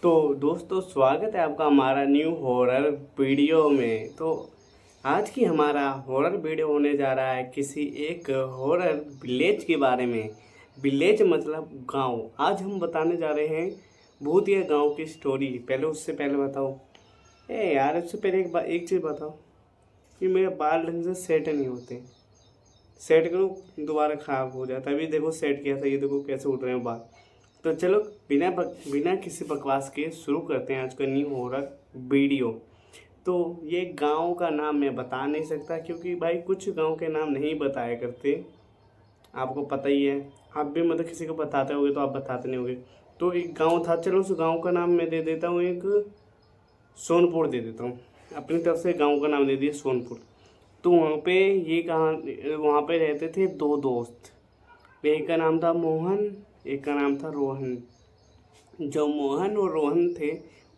तो दोस्तों स्वागत है आपका हमारा न्यू हॉरर वीडियो में। तो आज की हमारा हॉरर वीडियो होने जा रहा है किसी एक हॉरर विलेज के बारे में। विलेज मतलब गांव। आज हम बताने जा रहे हैं भूतिया गांव की स्टोरी। उससे पहले बताओ, ए यार उससे पहले एक चीज़ बताओ कि मेरे बाल ढंग से सेट नहीं होते। सेट करो दोबारा ख़राब हो जाता है। अभी देखो सेट किया था, ये देखो कैसे उठ रहे हैं बाल। तो चलो बिना किसी बकवास के शुरू करते हैं आज का न्यू हॉरर वीडियो। तो ये गांव का नाम मैं बता नहीं सकता क्योंकि भाई कुछ गांव के नाम नहीं बताया करते, आपको पता ही है। आप भी मतलब किसी को बताते होगे तो आप बताते नहीं होगे। तो एक गांव था, चलो उस गांव का नाम मैं दे देता हूँ, एक सोनपुर दे देता हूँ। अपनी तरफ से गांव का नाम दे दिया सोनपुर। तो वहाँ पे ये कहाँ वहाँ पे रहते थे दो दोस्त। एक का नाम था मोहन, एक का नाम था रोहन। जो मोहन और रोहन थे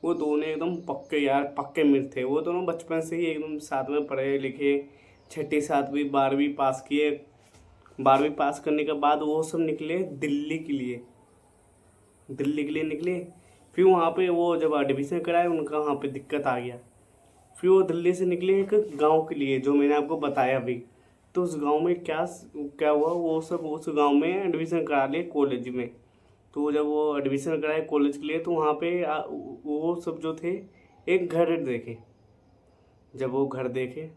वो दोनों एकदम पक्के यार, पक्के मित्र थे। वो दोनों बचपन से ही एकदम साथ में पढ़े लिखे, छठी सातवीं 12वीं पास किए। 12वीं पास करने के बाद वो सब निकले दिल्ली के लिए। निकले। फिर वहाँ पे वो जब एडमिशन कराए उनका वहाँ पे दिक्कत आ गया। फिर वो दिल्ली से निकले एक गांव के लिए, जो मैंने आपको बताया अभी। तो उस गांव में क्या क्या हुआ, वो सब उस गांव में एडमिशन करा लिए कॉलेज में। तो जब वो एडमिशन कराए कॉलेज के लिए तो वहाँ पे वो सब जो थे एक घर देखे। जब वो घर देखे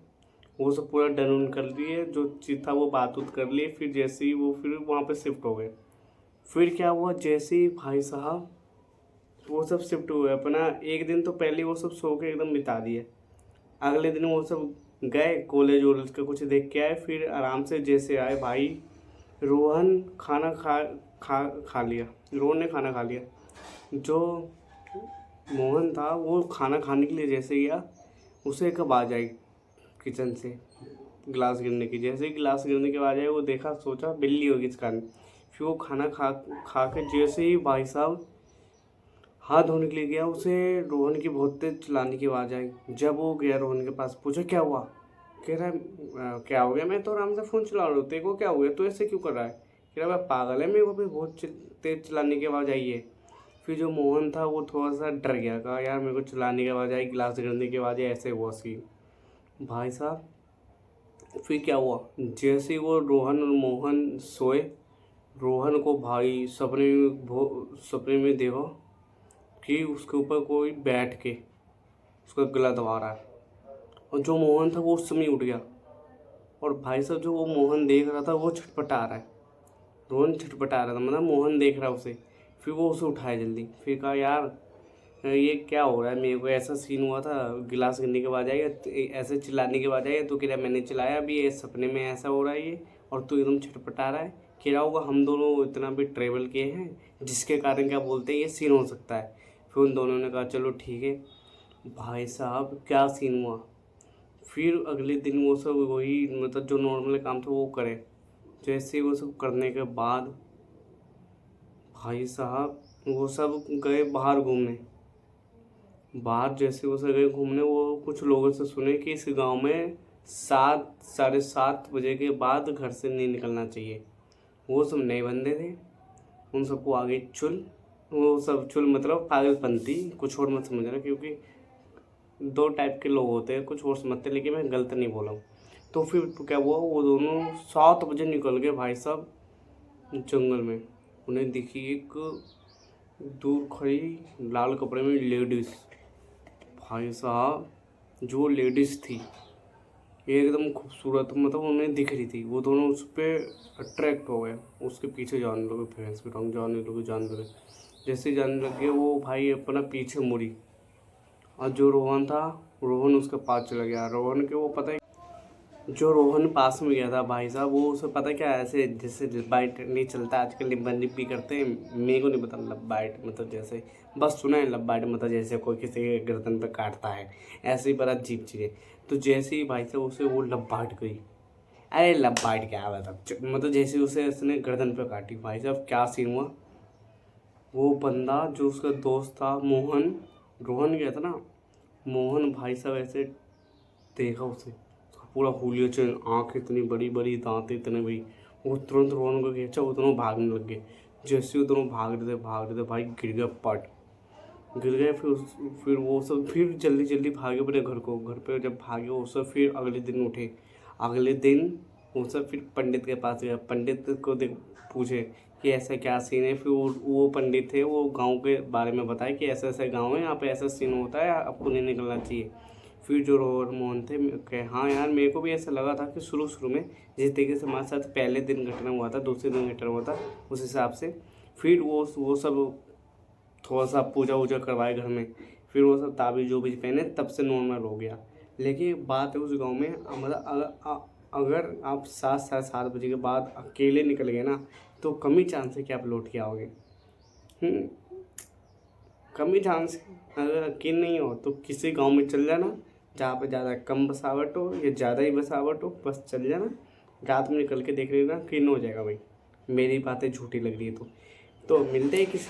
वो सब पूरा डन उन कर लिए, जो चीज़ था वो बात उत कर लिए। फिर जैसे ही वो फिर वहाँ पे शिफ्ट हो गए। फिर क्या हुआ, जैसे ही भाई साहब वो सब शिफ्ट हुए अपना, एक दिन तो पहले वो सब सो के एकदम बिता दिए। अगले दिन वो सब गए कॉलेज वॉलेज का कुछ देख के आए। फिर आराम से जैसे आए भाई, रोहन खाना खा लिया। रोहन ने खाना खा लिया। जो मोहन था वो खाना खाने के लिए जैसे गया, उसे एक आवाज़ आई किचन से गिलास गिरने की। जैसे ही गिलास गिरने की आवाज़ आई वो देखा, सोचा बिल्ली होगी इस कारण। फिर वो खाना खा के जैसे ही भाई साहब हाथ धोने के लिए गया, उसे रोहन की बहुत तेज चिल्लाने की आवाज़ आई। जब वो गया रोहन के पास, पूछा क्या हुआ। कह रहा है क्या हो गया, मैं तो आराम से फ़ोन चला रहा हूँ, तेरे को क्या हो गया, तो ऐसे क्यों कर रहा है। कह रहा है पागल है, मेरे को भी बहुत तेज चिल्लाने की आवाज़ आई है। फिर जो मोहन था वो थोड़ा सा डर गया, कहा यार मेरे को चिल्लाने की आवाज़ आई, गिलास गिरने की आवाज़ आई, ऐसे हुआ सी भाई साहब। फिर क्या हुआ, जैसे ही वो रोहन और मोहन सोए, रोहन को भाई सपने में देखा कि उसके ऊपर कोई बैठ के उसका गला दबा रहा है। और जो मोहन था वो उस समय उठ गया। और भाई साहब जो वो मोहन देख रहा था वो छटपटा रहा है। रोहन छटपटा रहा था, मतलब मोहन देख रहा है उसे। फिर वो उसे उठाया जल्दी। फिर कहा यार ये क्या हो रहा है, मेरे को ऐसा सीन हुआ था, गिलास गिरने के बाद आएगा, ऐसे चिल्लाने के बाद आएगा, तो कह रहा मैंने चिल्लाया अभी, ये सपने में ऐसा हो रहा है ये, और तू एकदम छटपटा रहा है। कह रहा होगा हम दोनों इतना भी ट्रेवल किए हैं जिसके कारण क्या बोलते हैं ये सीन हो सकता है। फिर उन दोनों ने कहा चलो ठीक है। भाई साहब क्या सीन हुआ, फिर अगले दिन वो सब वही मतलब जो नॉर्मल काम था वो करे। जैसे वो सब करने के बाद भाई साहब वो सब गए बाहर घूमने। बाहर जैसे वो सब गए घूमने, वो कुछ लोगों से सुने कि इस गांव में 7 साढ़े 7 बजे के बाद घर से नहीं निकलना चाहिए। वो सब नए बंदे थे, उन सबको आगे चुल। वो सब चुल मतलब पागलपंती, कुछ और मत समझना, क्योंकि दो टाइप के लोग होते हैं, कुछ और समझते हैं, लेकिन मैं गलत नहीं बोला हूँ। तो फिर तो क्या हुआ, वो दोनों 7 बजे निकल गए भाई साहब जंगल में। उन्हें दिखी एक दूर खड़ी लाल कपड़े में लेडीज। भाई साहब जो लेडीज थी एकदम खूबसूरत, मतलब उन्हें दिख रही थी। वो दोनों उस पर अट्रैक्ट हो गए, उसके पीछे जाने लगे, भैंस के रंग जाने लगे। जैसे ही जाने लगे वो भाई अपना पीछे मुड़ी, और जो रोहन था, रोहन उसके पास चला गया। रोहन के वो पता है, जो रोहन पास में गया था भाई साहब, वो उसे पता क्या ऐसे जैसे बाइट नहीं चलता आजकल, लिप लिपी करते हैं, मेरे को नहीं पता लब बाइट मतलब जैसे, बस सुना है लब बाइट मतलब जैसे कोई किसी के गर्दन पे काटता है, ऐसे ही बड़ा अजीब चीज़ है। तो जैसे ही भाई साहब उसे वो लब बाइट गई, अरे लब बाइट क्या मतलब जैसे उसे उसने गर्दन पे काटी, भाई साहब क्या सीन हुआ। वो बंदा जो उसका दोस्त था मोहन, रोहन गया था ना, मोहन भाई साहब ऐसे देखा उसे, उसका पूरा हुलिया चेन, आँख इतनी बड़ी बड़ी, दांत इतने बड़ी। वो तुरंत रोहन को खींचा, वो दोनों भागने लग गए। जैसे वो दोनों भाग रहे थे भाई गिर गया पट। गिर गए। फिर वो सब फिर जल्दी जल्दी भागे अपने घर को। घर पे जब भागे वो सब फिर अगले दिन उठे। अगले दिन वो सब फिर पंडित के पास गया। पंडित को देख पूछे कि ऐसा क्या सीन है। फिर वो पंडित थे, वो गांव के बारे में बताए कि ऐसा ऐसा गांव है, यहाँ पे ऐसा सीन होता है, आपको नहीं निकलना चाहिए। फिर जो रोहन मोहन थे कहे हाँ यार, मेरे को भी ऐसा लगा था कि शुरू शुरू में जिस तरीके से हमारे साथ पहले दिन घटना हुआ था, दूसरे दिन घटना हुआ था, उस हिसाब से फिर वो सब थोड़ा सा पूजा वूजा करवाए घर में। फिर वो सब ताबीज जो भी पहने, तब से नॉर्मल हो गया। लेकिन बात है उस गांव में, मतलब अगर आप 7 बजे के बाद अकेले निकल गए ना, तो कम ही चांस है कि आप लौट के आओगे। कम ही चांस है। अगर अकेले नहीं हो तो किसी गांव में चल जाना जहाँ पे ज़्यादा कम बसावट हो या ज़्यादा ही बसावट हो, बस चल जाना। रात में निकल के देख लेना, क्लीन हो जाएगा भाई। मेरी बातें झूठी लग रही है तो मिलते हैं किसी